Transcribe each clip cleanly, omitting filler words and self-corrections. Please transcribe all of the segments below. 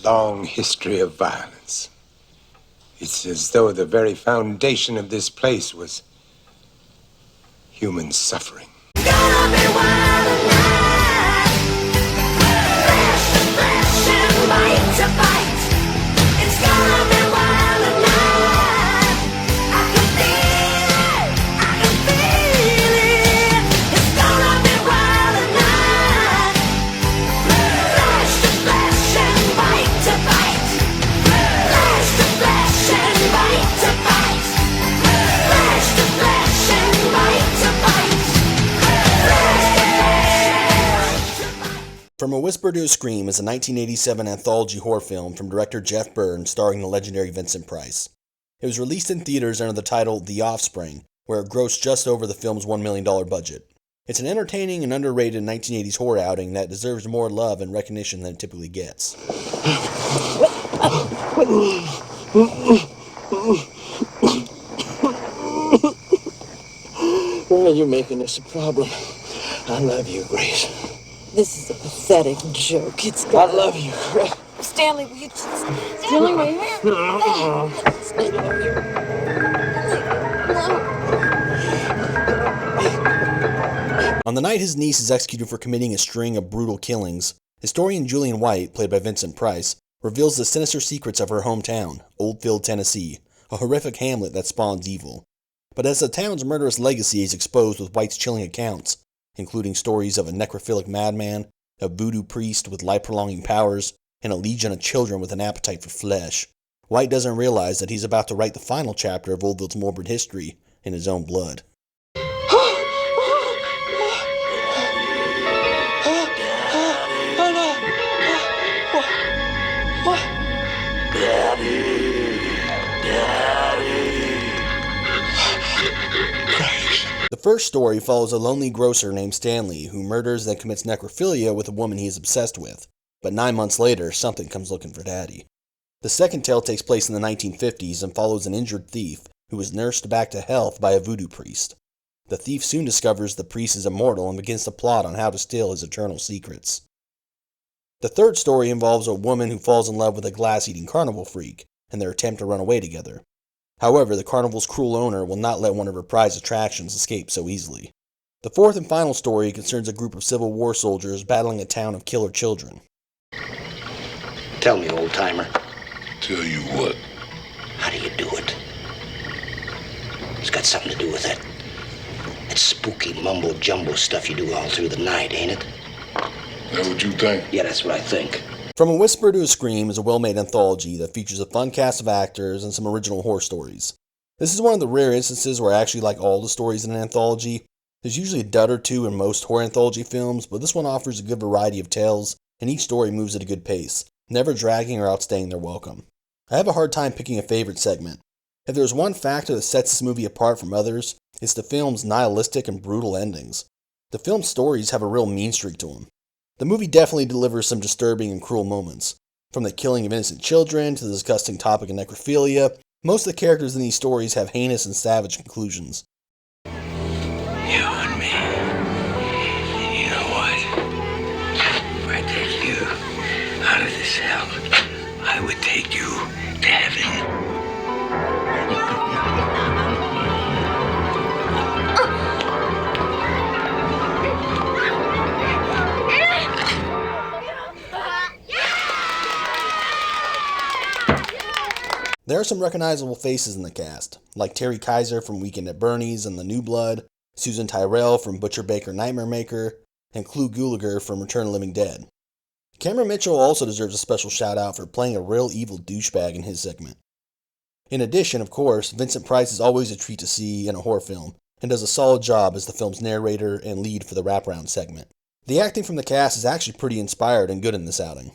long history of violence. It's as though the very foundation of this place was human suffering. Gonna be wild and flash to flash and bite to bite. It's gonna be wild and I can feel it, I can feel it. It's gonna be wild and flash to flash and bite to bite. Flash to flash and bite to bite. Flash to flash and bite to bite. From a Whisper to a Scream is a 1987 anthology horror film from director Jeff Burns starring the legendary Vincent Price. It was released in theaters under the title The Offspring, where it grossed just over the film's $1 million budget. It's an entertaining and underrated 1980s horror outing that deserves more love and recognition than it typically gets. Why are you making this a problem? I love you, Grace. This is a pathetic joke. I love you, Grace. Stanley, will you just... Stanley, wait here. On the night his niece is executed for committing a string of brutal killings, historian Julian White, played by Vincent Price, reveals the sinister secrets of her hometown, Oldfield, Tennessee, a horrific hamlet that spawns evil. But as the town's murderous legacy is exposed with White's chilling accounts, including stories of a necrophilic madman, a voodoo priest with life-prolonging powers, and a legion of children with an appetite for flesh, White doesn't realize that he's about to write the final chapter of Oldfield's morbid history in his own blood. The first story follows a lonely grocer named Stanley who murders and commits necrophilia with a woman he is obsessed with, but 9 months later, something comes looking for Daddy. The second tale takes place in the 1950s and follows an injured thief who is nursed back to health by a voodoo priest. The thief soon discovers the priest is immortal and begins to plot on how to steal his eternal secrets. The third story involves a woman who falls in love with a glass-eating carnival freak and their attempt to run away together. However, the carnival's cruel owner will not let one of her prized attractions escape so easily. The fourth and final story concerns a group of Civil War soldiers battling a town of killer children. Tell me, old-timer. Tell you what? How do you do it? It's got something to do with that spooky mumbo-jumbo stuff you do all through the night, ain't it? That what you think? Yeah, that's what I think. From a Whisper to a Scream is a well-made anthology that features a fun cast of actors and some original horror stories. This is one of the rare instances where I actually like all the stories in an anthology. There's usually a dud or two in most horror anthology films, but this one offers a good variety of tales, and each story moves at a good pace, never dragging or outstaying their welcome. I have a hard time picking a favorite segment. If there's one factor that sets this movie apart from others, it's the film's nihilistic and brutal endings. The film's stories have a real mean streak to them. The movie definitely delivers some disturbing and cruel moments. From the killing of innocent children to the disgusting topic of necrophilia, most of the characters in these stories have heinous and savage conclusions. You and me. And you know what? If I take you out of this hell, I would take you to heaven. There are some recognizable faces in the cast, like Terry Kaiser from Weekend at Bernie's and The New Blood, Susan Tyrrell from Butcher Baker Nightmare Maker, and Clu Gulager from Return of the Living Dead. Cameron Mitchell also deserves a special shout out for playing a real evil douchebag in his segment. In addition, of course, Vincent Price is always a treat to see in a horror film, and does a solid job as the film's narrator and lead for the wraparound segment. The acting from the cast is actually pretty inspired and good in this outing.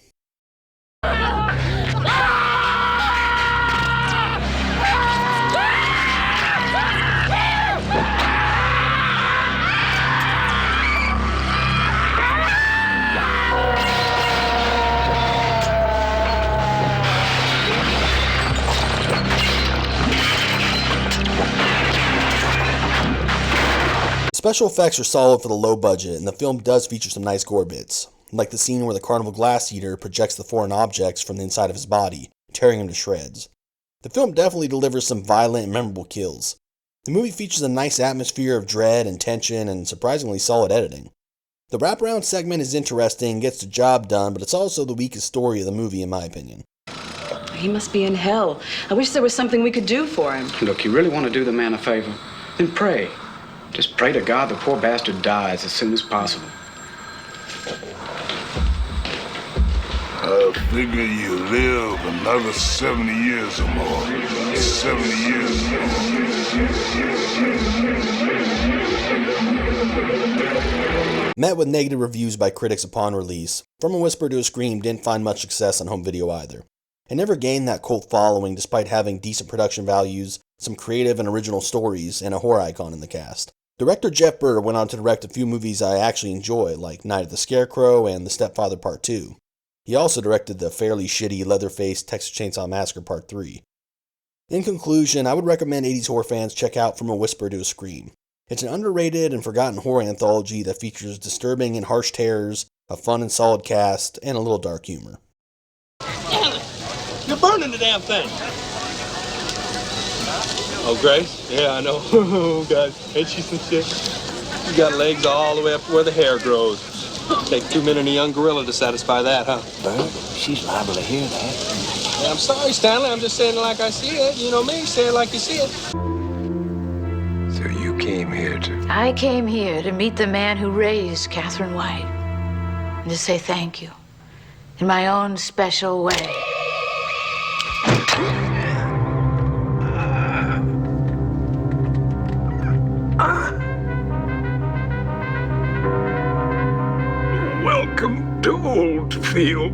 Special effects are solid for the low budget, and the film does feature some nice gore bits. like the scene where the carnival glass eater projects the foreign objects from the inside of his body, tearing him to shreds. The film definitely delivers some violent and memorable kills. The movie features a nice atmosphere of dread and tension and surprisingly solid editing. The wraparound segment is interesting and gets the job done, but it's also the weakest story of the movie in my opinion. He must be in hell. I wish there was something we could do for him. Look, you really want to do the man a favor? Then pray. Just pray to God the poor bastard dies as soon as possible. I figure you live another 70 years or more. 70 years. Met with negative reviews by critics upon release, From a Whisper to a Scream didn't find much success on home video either. It never gained that cult following despite having decent production values, some creative and original stories, and a horror icon in the cast. Director Jeff Burr went on to direct a few movies I actually enjoy, like Night of the Scarecrow and The Stepfather Part 2. He also directed the fairly shitty Leatherface Texas Chainsaw Massacre Part 3. In conclusion, I would recommend 80s horror fans check out From a Whisper to a Scream. It's an underrated and forgotten horror anthology that features disturbing and harsh terrors, a fun and solid cast, and a little dark humor. Damn it! You're burning the damn thing! Oh, Grace? Yeah, I know. Oh, God. Ain't she some shit? You got legs all the way up where the hair grows. Take 2 men and a young gorilla to satisfy that, huh? Bert, she's liable to hear that. Yeah, I'm sorry, Stanley. I'm just saying it like I see it. You know me, say it like you see it. So you came here to... I came here to meet the man who raised Catherine White and to say thank you in my own special way. Welcome to Oldfield.